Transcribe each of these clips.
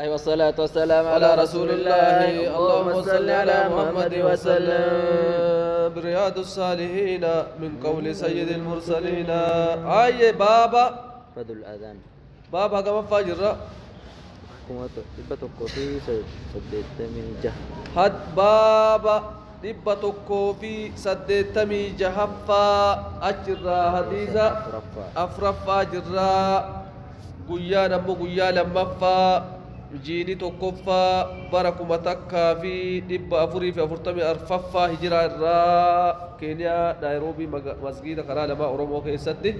والصلاة والسلام على رسول الله. اللهم صل على محمد وسلم. رياض الصالحين من قول سيد المرسلين. آية بابا فضل الأذان بابا كما فاجر كما في سديت من جه حد بابا دبتكو في سدتمي جهفا أجرا حديثا أفرفا جرا قيا نمو قيا لمفا جيني توقفا بركم تكا في دب أفري في أفرتمي أرففا هجرا الرا كينيا نيروبي مسجد كرا لما أورومو كيسدي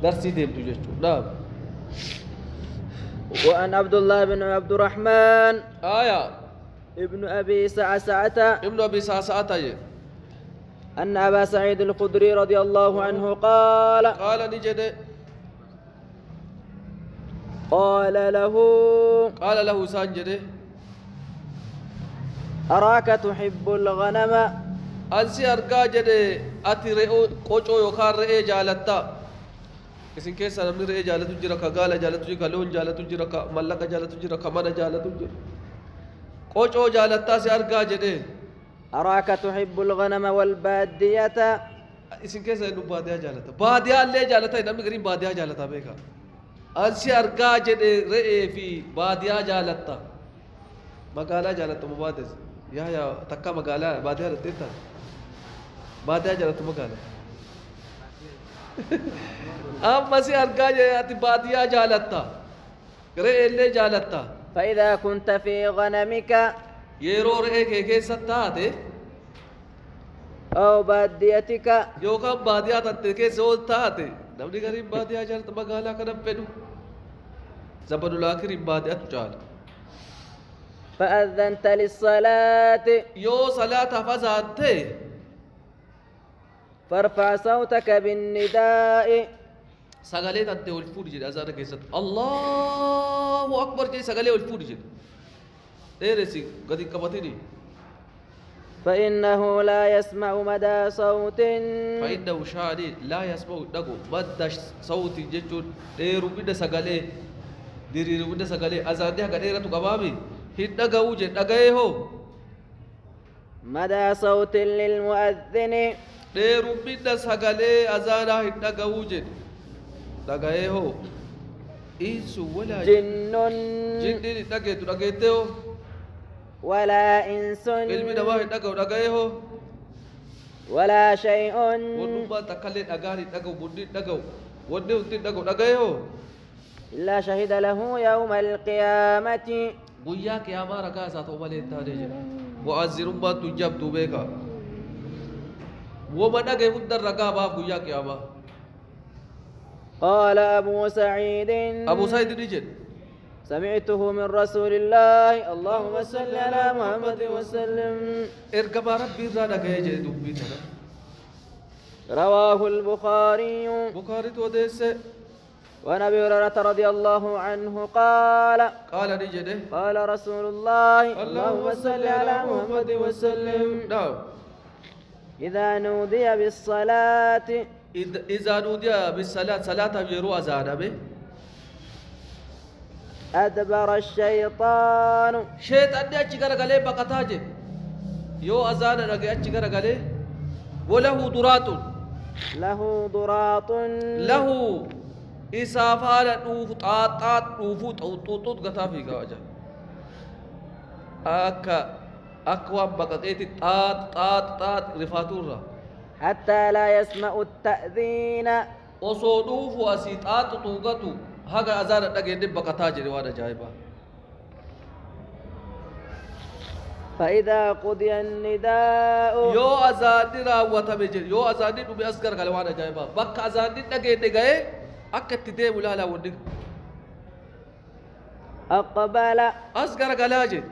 درسي ديم تجيشو. نعم. وأن عبد الله بن عبد الرحمن ابن أبي سعسعة أن أبا سعيد الخدري رضي الله عنه قال نجد قال له سانجد أراك تحب الغنم أنسي أرقا جد أتي رئو قوچو يوخار رئي جالتا إسن كيسا نمني رئي جالتو جرا كغالا جالتو جرا كالون جالتو جرا كمالك جالتو جرا كمانا جالتو جرا قوچو جالتا سي أرقا جد أراك تحب الغنم والبادية إسن كيسا نو باديا جالتا باديا اللي جالتا نمني قريب باديا جالتا بيكا أنسي أرقا جد رئي في باديا جالتا مقالا جالتا مبادس يا تكا مقالا باديا رتيتا باديا جالتا مقالا أما سي أرقا جد باديا جالتا رئي اللي جالتا فإذا كنت في غنمك يرو رئي كي ستاتي أو باديتك يوكا باديا تتكي سول تاتي نمني غريب باديا جالتا مقالا كنم فنو زبن الآخر باديا تجال فأذنت للصلاة يو صلاة فزانتي فارفع صوتك بالنداء سغالي تنتي والفود جد أزانا كيست الله أكبر جي سغالي والفود جد ديرسي قد كبتني فإنه لا يسمع مدى صوت فإنه شاني لا يسمع دقو مدى صوت ججون ديرو بدا سغالي ديرو بدا سغالي أزاني هكا ديرتو قبامي هين دقو جد دقايه مدى صوت للمؤذن ديرو بدا سغالي أزانا هين دقو جد دقايه إنسو ولا جن جن دقيتو دقيتو ولا إنس علمي دواهي دقو دقايه ولا شيء ونبا تكالي دقاري دقو بندي دقو وديو تين دقو دقايه إلا شهد له يوم القيامة بويا قيامة ركا ساتو مالين تاني جل وعزيرون با تجاب دوبيكا وما دقاي مدر ركا باب بويا قيامة. قال أبو سعيد نجد سمعته من رسول الله اللهم صل على محمد وسلم اركب ربي رانا كي جد دوبيتنا. رواه البخاري توديس. وعن أبي هريرة رضي الله عنه قال نجد قال رسول الله اللهم صل على محمد وسلم نعم إذا نودي بالصلاة إذا نودي بالصلاة صلاة يرو أذان به أدبر الشيطان شيطان دي أجي غرغلي بقتاجه يو أذان نغي أجي غرغلي وله ضراط له إسافال نوف طاطات نوف طوطوط غتافي غاجا أكوام بقتيتي طاط رفاتورا حتى لا يسمع التأذين وصودوف وسيطات توغتو هذا أذان نغي بقتا جري وانا جايبا. فإذا قضي النداء يو أذان راوتا بجر يو أذان نبي أسكر غلوانا جايبا بك أذان نغي أكت تدي ولا ودك أقبل أسكر غلاجي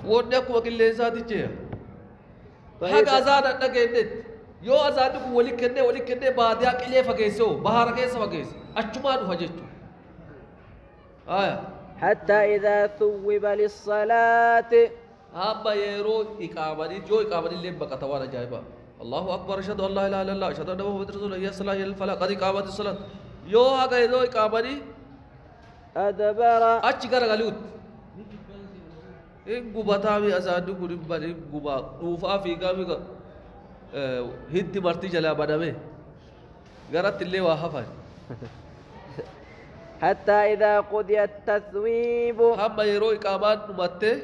ودك وكل لساتي جه هذا أذان نغي يو أزادك ولي كنده باديا كليه فكيسو بحر كيس فكيس أجمع نفجتو حتى إذا ثوب للصلاة أبا يرو إقامني جو إقامني لين بكتوانا جايبا الله أكبر أشهد أن لا إله إلا الله أشهد أن محمد رسول الله صلى الله عليه وسلم قد إقامت الصلاة يو هذا يدو إقامني أدبر أشجار غلوت إن قبطا في أزاد كوري بني قبا روفا في قامي هدي مرتي جلا بدمه قرأت اللي وحفظ حتى إذا قضي التثويب هم يروي كمان نمته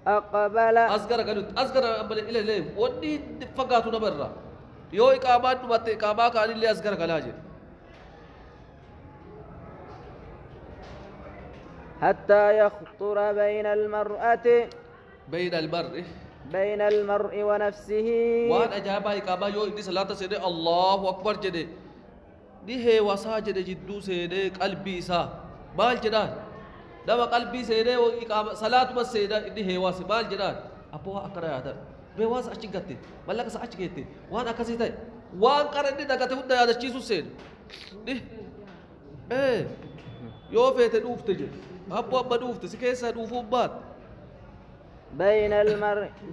أقبل أصغر قالوا أصغر أمبل إلى ليه ودي فقاتنا برا يو إقامات نمت إقامة كان اللي أصغر قلاجه حتى يخطر بين المرء ونفسه وأنا أجاب إقامة يو إدي صلاة سيدي الله أكبر جدي دي هي وسا جدي جدو سيدي قلبي سا مال جدان دما قلبي سيدي وإقامة صلاة بس سيدي دي هي واس مال جدان أبوها أكره هذا بواس أشجعتي مالك سأشجعتي وأنا كسيتي وأنا كارني دكتي هدا هذا شيء سوسين دي يو فيت دوف تجي أبو دوف تسكيس دوف بات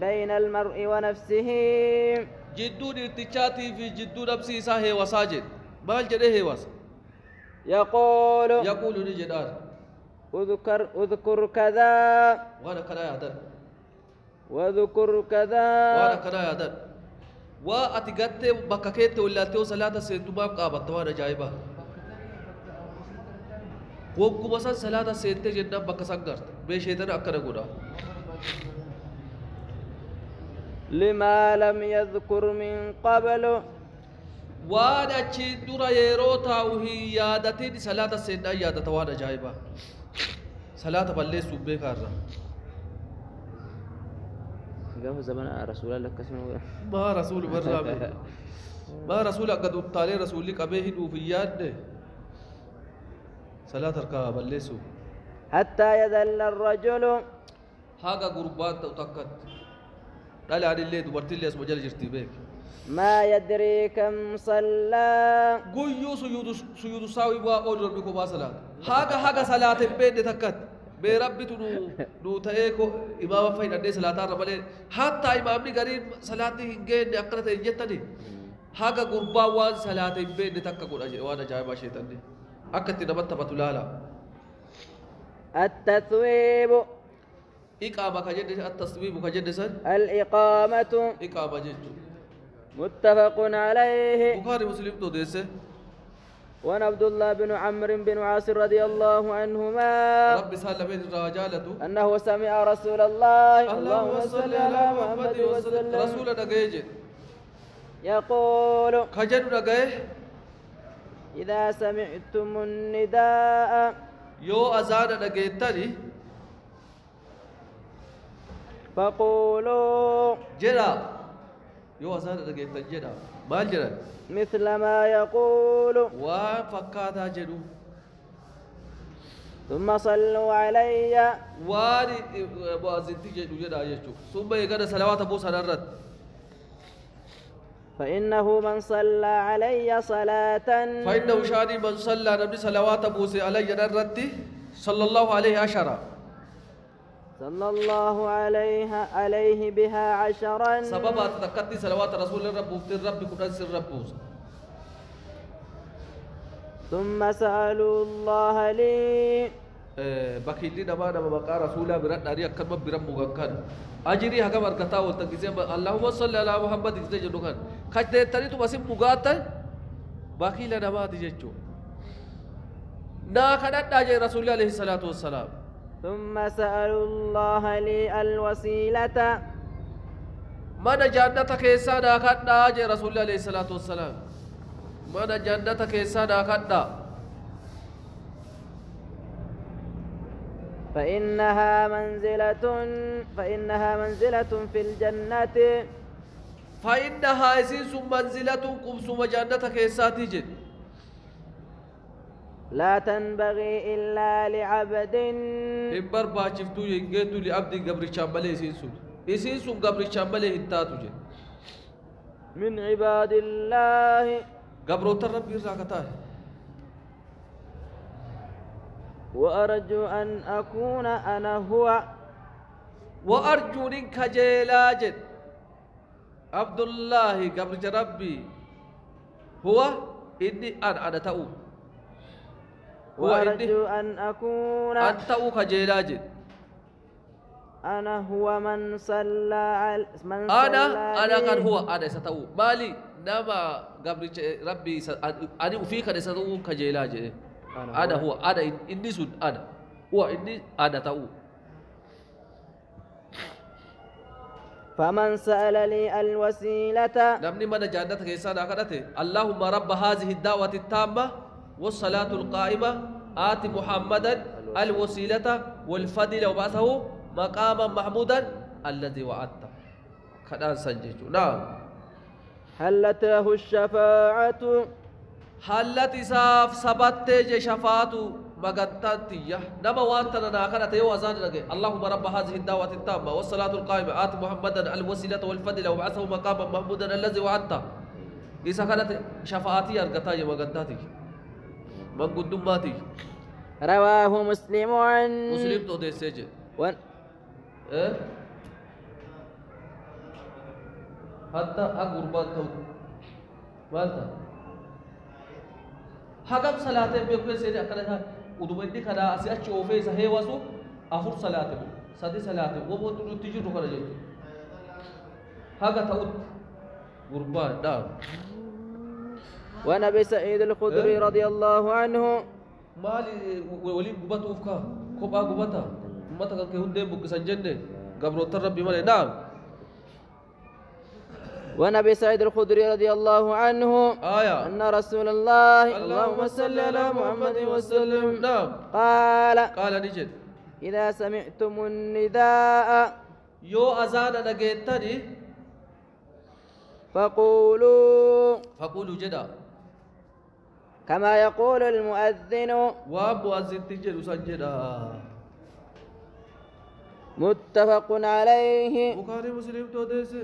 بين المرء ونفسه جدو ارتشاتي في جدو نفسي ساهي وساجد مال جده هي واس يقول لجدار اذكر كذا وانا كذا يا در واذكر كذا وانا كذا يا در واتقت بككيت ولا تو صلاه سيتما قابت وانا جايبه وقو بس صلاه سيت جدا بكسغرت بشيطان اكره غدا لما لم يذكر من قبل وانا تشدر يروتا وهي يادتي صلاه سيدنا يادت وانا جايبه صلاه بلي سوبه كارا قام زمان رسول الله كسمه ما رسول برامي ما رسول قد طالع رسولي قبه دوفيات صلاه ركع بلي سو حتى يذل الرجل هاغا غربات تكت قال عن الليل دبرت لي اسمه جل جرتي بك ما يدري كم صلى قيو سيود ساوي با اودر بكو با صلاه هاغا صلاه بين تكت بربي نو تايكو امام فايد ادي صلاه ربل حتى امام دي غريب صلاه هنگين اقرت يجتني هاغا غربا وان صلاه بين تكك وانا جايبا شيطان دي اكت نبت بتلالا التثويب إقامة كجد التصويب كجد سن الإقامة إقامة جد متفق عليه بخاري مسلم تو ديسه وعن عبد الله بن عمرو بن عاص رضي الله عنهما رب سلم الرجالة أنه سمع رسول الله اللهم صل على محمد وسلم رسول دغيج يقول كجد دغه إذا سمعتم النداء يو أذان دغيتني فقولوا جرا يو أذان دغيتن جرا مال جرا مثل ما يقول وفكاتا جدو ثم صلوا علي واني بازنتي جدو جدا يجو ثم يقرأ صلوات أبو سنرد فإنه من صلى علي صلاة فإنه شاني من صلى نبي صلوات أبو سي علي نرد صلى الله عليه عشرة صلى الله عليه بها عشرا سببات تكتي صلوات رسول الرب وفتر رب كنان سر رب ثم سألوا الله لي بكيلي نما بقى رسولا برد ناري أكرم برم مغنكان أجري هكذا بركتا والتنكيزي اللهم صل على محمد إذا جنوكان خجد تاني تو بسيب مغاتا بكيلا نما تجيجو نا خدت ناجي رسول الله عليه الصلاة والسلام ثم سألوا الله لي الوسيلة من جنتك إسانا خدنا أجي رسول الله عليه الصلاة والسلام من جنتك إسانا خدنا فإنها منزلة في الجنة فإنها إسيس منزلة قمسم جنتك إساتي جد لا تنبغي إلا لعبد إمبر باچفتو ينگيتو لعبد قبر شامبلي إسيسو قبر شامبلي هتاتو جد من عباد الله قبرو تربي راكتاه وأرجو أن أكون أنا هو وأرجو إنك جيلاجد عبد الله قبر ربي هو إني أنا تأو هو إني وأرجو أن أكون أنت كجيلاج أنا هو من صلى أنا كان لي. هو أنا ستو مالي نما قبل ربي أنا فيك أنا ستو كجيلاج أنا هو أنا إني سود أنا هو إني أنا تاو فمن سأل لي الوسيلة نمني من جانت كيسان أكدته اللهم رب هذه الدعوة التامة والصلاة القائمة آت محمدا الوسيلة والفضل وبعثه مقاما محمودا الذي وعدته كدان سنجيجو نعم حلته الشفاعة حلت إساف سبت شفاعة مغتاتية نما وانتنا ناكنا تيو أزان لغي اللهم رب هذه الدعوة التامة والصلاة القائمة آت محمدا الوسيلة والفضل وبعثه مقاما محمودا الذي وعدته إذا كانت شفاعتي أرغتاي مغتاتي من قدماتي رواه مسلم عن مسلم تو دي سيجي إيه حتى أقربان تو مالتا حقم صلاة بيقول سيدي أكلها ودوبدي كذا أسيا شوفي سهي واسو أفر صلاة سادي صلاة وموتو تيجي ركنا جيت حقا تود قربان نعم ونبي سعيد الخدري رضي الله عنه مالي ولي قبط وفكا كوبا قبطا متى كان كهون بوك سنجنة قبل ربي مالي نعم ونبي سعيد الخدري رضي الله عنه أن رسول الله اللهم صل على محمد وسلم نعم قال نجد إذا سمعتم النداء يو أذان نجيتني فقولوا جدا كما يقول المؤذن ومؤذن تجد سنجدا متفق عليه بخاري مسلم تو ديس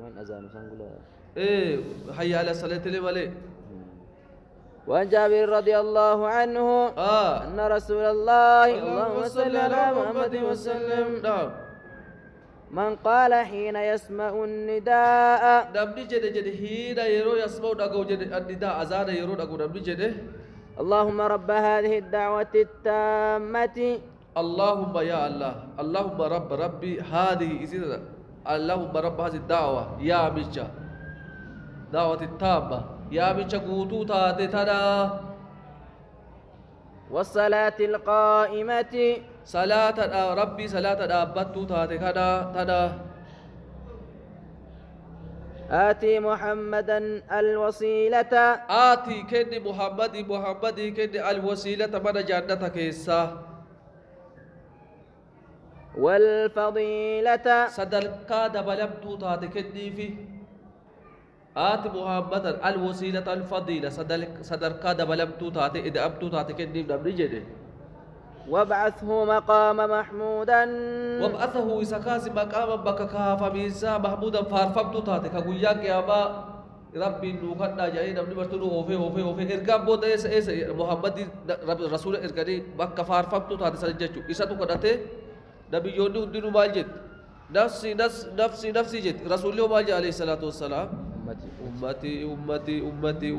وان أذان سنقول إيه حي على الصلاة اللي وعن جابر رضي الله عنه أن رسول الله اللهم صل على محمد وسلم نعم من قال حين يسمع النداء نبني جد حين يرو يسمع دعو جد النداء أذان يرو دعو نبني جد اللهم رب هذه الدعوة التامة اللهم يا الله اللهم ربي هذه إذن اللهم رب هذه الدعوة يا مجا دعوة التامة يا مجا قوتو تاتنا والصلاة القائمة صلاة ربي صلاة أبتو تاتنا آتي محمدا الوسيلة آتي كن محمد كن الوسيلة من جنتك إسا والفضيلة صدلكا دبلمتو تاتكني في آت محمد الوسيلة الفضيلة صدلكا دبلمتو تاتي إذا أبتو تاتكني بنبري جده وابعثه مقام محمودا وابعثه إسكاس مقام بككا فميسا محمودا فارفمتو تاتي كقوياك يا ما ربي نوكنا جاي نبني مرتدو هوفي إرقام بود إيس محمد رسول إرقاني بكا فارفمتو تاتي سنججو إسا تو كدته نبي يوني ودينو مال جد نفسي جد رسول الله مال عليه الصلاة والسلام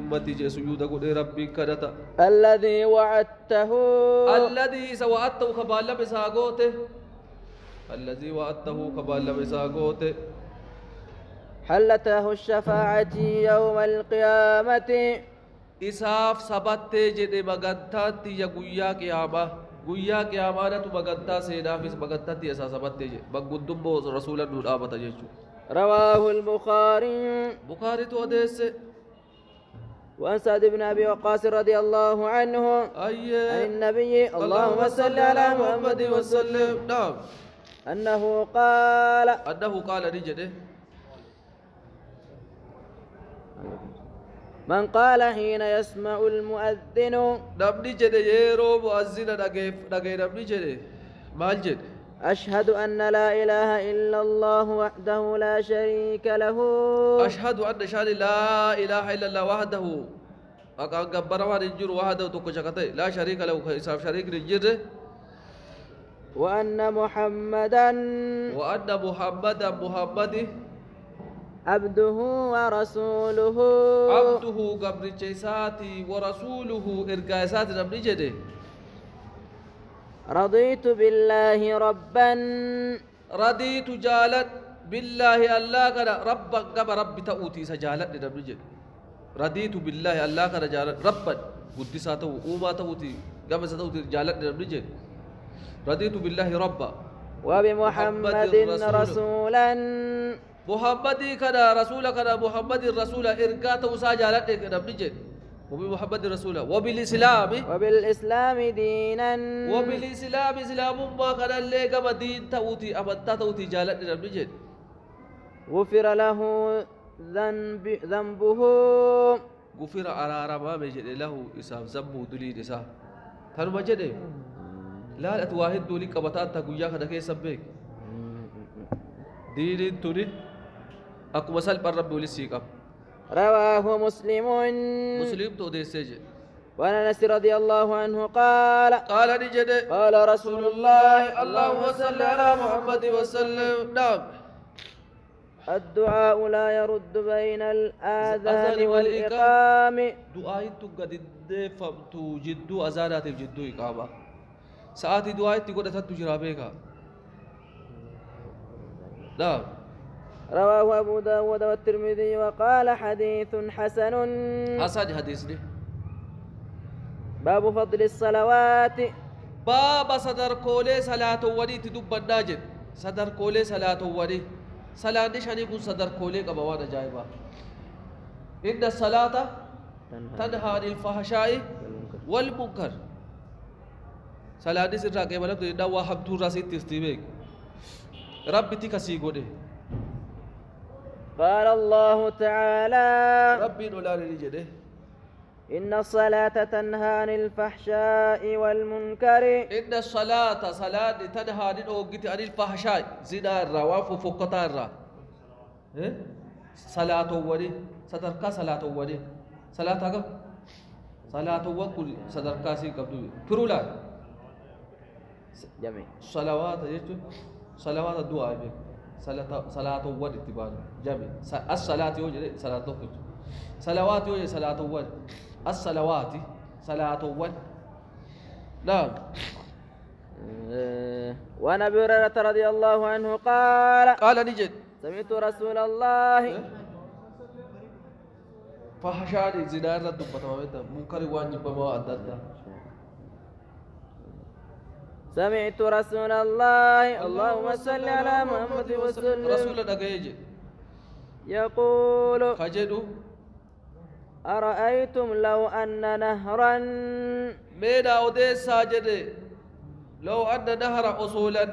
أمتي جي سجود قد ربي كدتا الذي وعدته كبالا بساقوته الذي وعدته كبالا بساقوته حلته الشفاعة يوم القيامة إساف سبت جد مغنتات يقويا قيامة guyyaa qiyaamaadhatu bagantaa seenaafis bagantaatti isaa sabattee jedhe bagguddummoo rasuula nu dhaabata jechuudha. رواه البخاري بخاري توديس وعن سعد بن أبي وقاص رضي الله عنه عن النبي اللهم صل على محمد وسلم نعم أنه قال نجده من قال حين يسمع المؤذن نبني جده يرو مؤذن نجي نبني جده مال جد أشهد أن لا إله إلا الله وحده لا شريك له أشهد أن شان لا إله إلا الله وحده أكان جبر ونجر وحده تكشكته لا شريك له إساف شريك نجر وأن محمدا محمد عبده ورسوله عبده قبل جيساتي ورسوله إرقايسات نبني جده رضيت بالله ربا رضيت جالت بالله الله كان ربا قبل رب تأوتي سجالت لنبني رضيت بالله الله كان جالت ربا قدساته وما تأوتي قبل ستأوتي جالت لنبني رضيت بالله ربا وبمحمد رسولا محمد كان رسول كان محمد الرسول إرقاته سجالت لنبني وبمحمد رسوله وبالإسلام دينا وبالإسلام إسلام ما كان اللي قبل دين تأوتي أمتا تأوتي جالت لنبني غفر له ذنبه غفر أرارا ما مجد له إسام ذنبه دليل إسام تنو مجد لا أتواهد دولي قبطات تقويا كدكي سبك دين تولي أكو مسال بالرب ولسيقب رواه مسلم تودي سجد وعن انس رضي الله عنه قال نجد قال رسول الله اللهم صل على محمد وسلم نعم الدعاء لا يرد بين الآذان والإقام دعاء تقد فمتو جدو أذانات جدو إقامة ساعات دعاء تقول تجرى بك نعم رواه أبو داود والترمذي وقال حديث حسن حديث دي باب فضل الصلوات باب صدر كولي صلاة ولي تدب الناجد صدر كولي صلاة ولي صلاة شاني كون صدر كولي قبوانا جايبا إن الصلاة تنهى عن الفحشاء والمنكر صلاة سرّا قبل أن دوا حبتو راسيت تستيبك ربي تكسي قولي قال الله تعالى ربي نولار رجده إن الصلاة تنهى عن الفحشاء والمنكر إن الصلاة صلاة تنهى عن الفحشاء زنا الرواف فقطا الرا صلاة ولي صدركا صلاة ولي صلاة كم صلاة وكل صدركا سي قبضو فرولا جميع صلوات يجو صلوات الدعاء بك صلاة ود اتبان جميع الصلاة يوجد صلاة وكل صلوات يوجد صلاة ود الصلوات صلاة ود نعم وعن ابي هريره رضي الله عنه قال نجد سمعت رسول الله فحشاني زنا رد بتمامه منكر واجب ما اددا سمعت رسول الله اللهم صل على محمد وسلم رسول دغيج يقول كجدو أرأيتم لو أن نهرا ميدا أودي ساجد لو أن نهر أصولا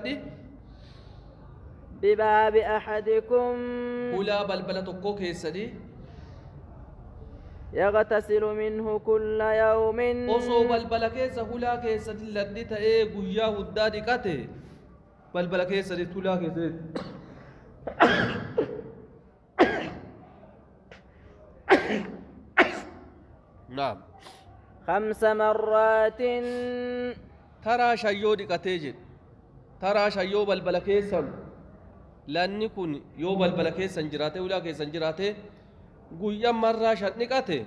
بباب أحدكم ولا بلبلة كوكي سدي يغتسل منه كل يوم أصو بلبلة كيسة هلا كيسة لدي تأي قويا ودادي كاتي بلبلة كيسة دي تلا كيسة نعم 5 مرات ترى شيو دي كاتيجي ترى شيو بلبلة كيسة لأني كون يو بلبلة كيسة جراته ولا كيسة جراته قويا مرة شتني كاتي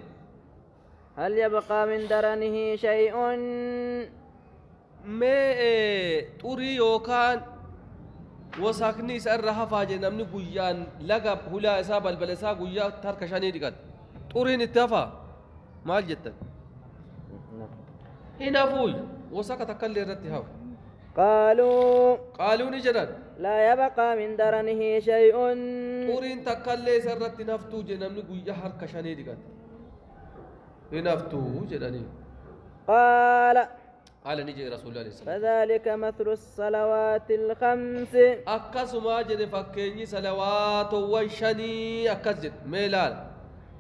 هل يبقى من درنه شيء مي توري يوكان وساكني سرها فاجي نمني قويان لقب هلا إساب البلسا قويا ترك شاني دي كات توري نتفا مال جدا هنا فوي وساكت كل رتها قالوا نجدا لا يبقى من درنه شيء تورين تكلي سرت نفتو جنمني قويا حرك شاني دي كات نفتو جدني قال نجي رسول الله صلى الله عليه وسلم فذلك مثل الصلوات الخمس أكسما جد فكيني صلوات وشني أكسد ميلال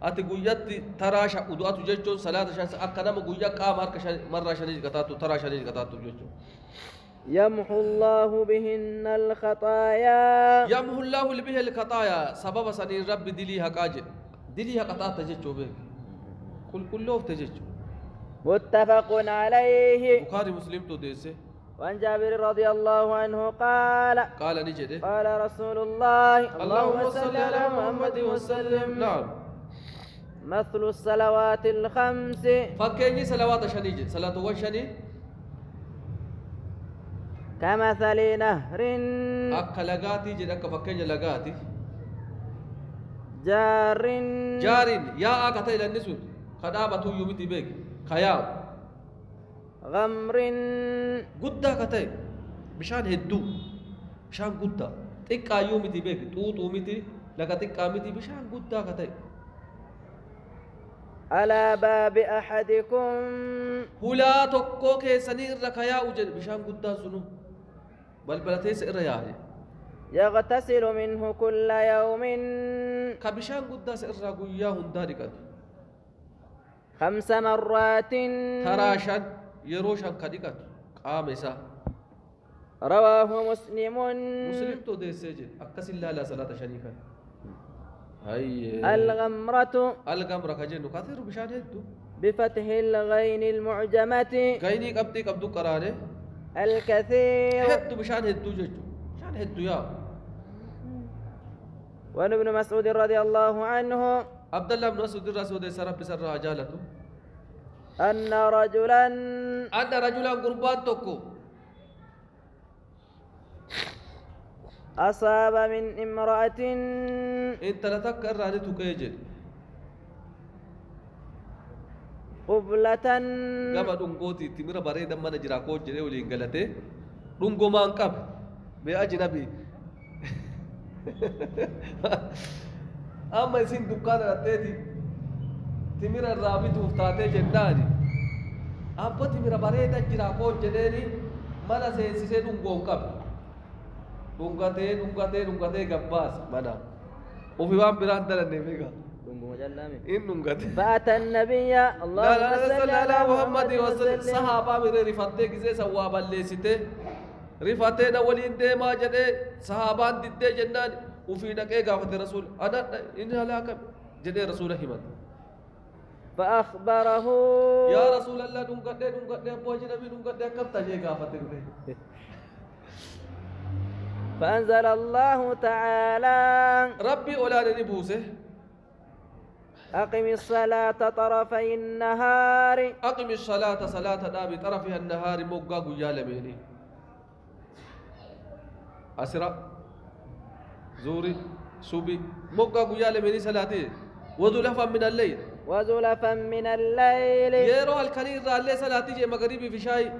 أتقويت تراشا أدوات جيجون صلاة شانس أكنام قويا قام مرة شني قطاتو ترى شني قطاتو جيجون يمحو الله بهن الخطايا يمحو الله به الخطايا سبب سنين رب دليها قاجد دليها قطات جيجو بك كله تجيجو متفق عليه بخاري مسلم توديسه وعن جابر رضي الله عنه قال نجده قال رسول الله اللهم صل على محمد وسلم نعم مثل الصلوات الخمس فكيني صلوات شنيجي صلاة وشني كمثل نهر أكا لغاتي جد أكا فكين لغاتي جار جارين يا أكا تيلا النسون خدابة يومتي بيك خياو غمر قدا كتاي بشان هدو بشان قدا تكا يومتي بيك توتو متي لغا تكا متي بشان قدا كتاي على باب أحدكم هلا تكو كيساني الركايا وجد بشان قدا سنو بل بلتيس الرياء يغتسل منه كل يوم كبشان قدا سئر قويا هنداري 5 مرات تراشان يروشان كديكات قامسا رواه مسلم مسلم تو دي سجل أكس الله لا صلاة شريكا هاي الغمرة كجنو كثير بشان هدو بفتح الغين المعجمة غيني قبدي قبدو قرانه الكثير هدو بشان هدو ججو بشان هدو يا وعن ابن مسعود رضي الله عنه عبد الله بن مسعود رسول سرب بسر عجالته أن رجلا قربان توكو أصاب من امرأة انت لا تكر على تكيجل قبلة كما دونغوتي تمر بريد من جراكو جري ولي غلطه دونغو مان قب باجنبي أما يسين دكان رتيتي تمر الرابط وفتاتي جناني أبا تمر بريد جراكو جري مانا سيسي دونغو قب دونغاتي غباس مانا وفي وان بران دلني ميغا فأتى النبي اللهم صل على محمد وسلم صحابة من رفاتي كيسي سوابا ليسيتي رفاتينا ولين دي ما جدي صحابان دي جنان وفي نكي غافة رسول أنا إنها لاكم جدي رسول حمد فأخبره يا رسول الله دونغاتي أبو جنبي دونغاتي كم تجي غافة فأنزل الله تعالى ربي أولا نبوسه أقم الصلاة طرفي النهار أقم الصلاة صلاة نابي طرفها النهار موقع قيال ميني أسرع زوري صوبي موقع قيال ميني صلاتي وذلفا من الليل يرو الكرير رالي صلاتي جي مغربي في شاي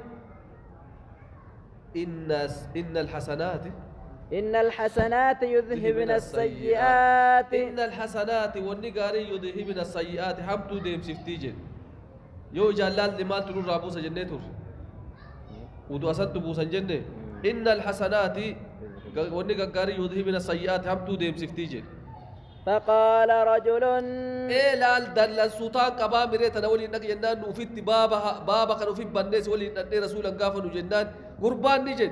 إن الحسنات يذهبن السيئات إن الحسنات والنقاري يذهبن السيئات حمدو ديم سفتيجن يو جلال لما تنور رابوسا جنتور ودو أسد بوسا جنة إن الحسنات والنقاري يذهبن السيئات حمدو ديم سفتيجن فقال رجل إيه لال دل السلطان قبا مريتنا ولي نك جنان وفيت بابا كانوا في بندس ولي ندي رسولا قافنوا جنان قربان نجن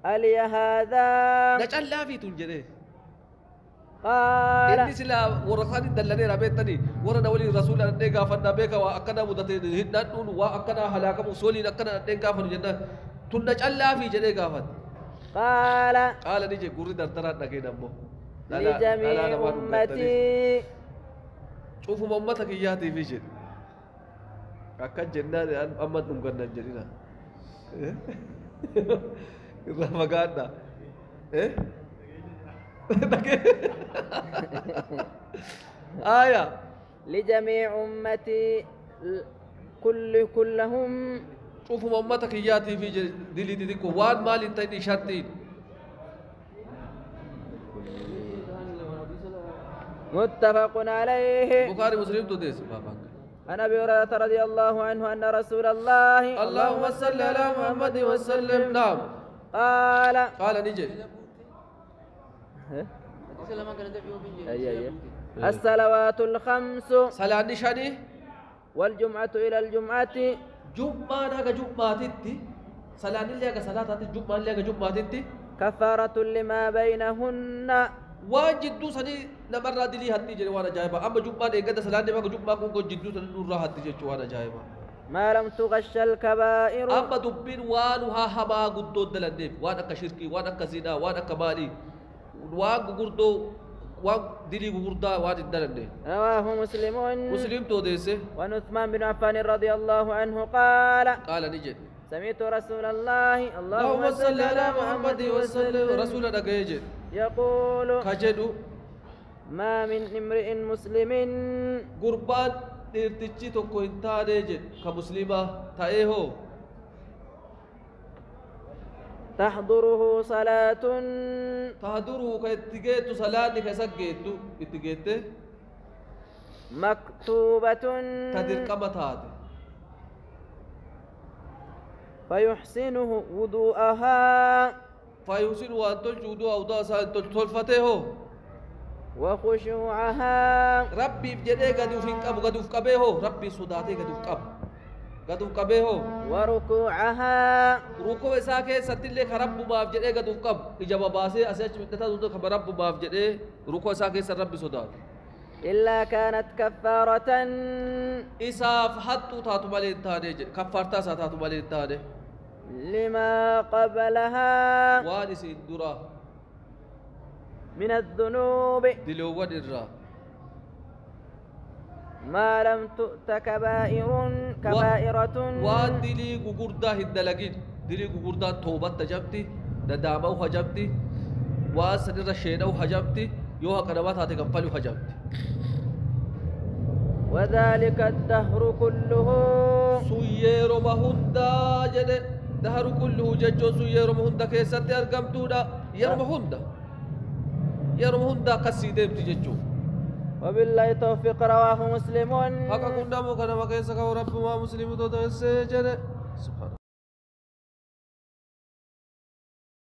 ألي هذا نجعل لا في تنجري قال إني سلا ورثاني دلني ربيتني ورنا ولي رسولا ندي قافنا بيك وأكنا مدتين هدنان وأكنا هلاكم وسولي نكنا ندي قافنوا جنان تنجعل لا في جري قافن قال نجي قري درتران نجي نمو لجميع أمتي شوفوا أمتك إياتي في شيء أكاد جنان أمت نمكن نجرينا رمضان إيه آية لجميع أمتي كلهم شوفوا أمتك إياتي في دلي ديكو وان مال انتني شرطين متفق عليه بخاري مسلم تدرس بابا عن ابي هريره رضي الله عنه ان رسول الله اللهم صل على محمد وسلم نعم قال نجي الصلوات الخمس صلاة نشاني والجمعة إلى الجمعة جمعة ناقة جمعة تتي صلاة نلقى صلاة الجمعة نلقى جمعة تتي كفارة لما بينهن واجدو سني نمر دلي هاتي جري وانا جايبا أما جمعة نيجا صلاة نما جمعة كون جدو سني نور هاتي جري وانا جايبا ما لم تغش الكبائر أما دبين وانها هما قدو دلنيف وانا كشركي وانا كزنا وانا كمالي وان غردو وان دلي غردا وانا دلنيف رواه مسلم مسلم تو ديسه وعن عثمان بن عفان رضي الله عنه قال نجد سمعت رسول الله اللهم صل على محمد وسلم رسول الله يقول كجدو ما من امرئ مسلم قربان ديرتشي توكو انتاني جد كمسلمة تايهو تحضره صلاة تحضره كاتجيت صلاة كسجيت اتجيت مكتوبة تدير كمتات فيحسنه وضوءها فيحسن وان تلجودو او داسا تلفته وخشوعها ربي بجدي قد يفين قبو قد يفقبه ربي صداتي قد يفقب قد يفقبه وركوعها ركوع ساكي ستلي خرب ما بجدي قد يفقب اجابه باسي اسيت مدتا دو خبر رب ما بجدي ركوع ساكي سر ربي صدات إلا كانت كفارة إساف حتى تاتو مالين تاني كفارتا ساتاتو مالين تاني لما قبلها وانس الدرا من الذنوب دلو ودرا ما لم تؤت كبائرة وان دلي غغردا هدلغين دلي غغردا توبه تجبتي ندامو حجبتي واسدر شينو حجبتي يوها قدمات هاتي كفلو حجبتي وذلك الدهر كله سيير مهندا جد دهر كله ججو سيير مهندا كيستي ارغمتودا يرم هندا قصيدم تججو وبالله توفيق رواه مسلم حقا كنا مو كنا ما كيسا رب ما مسلم تو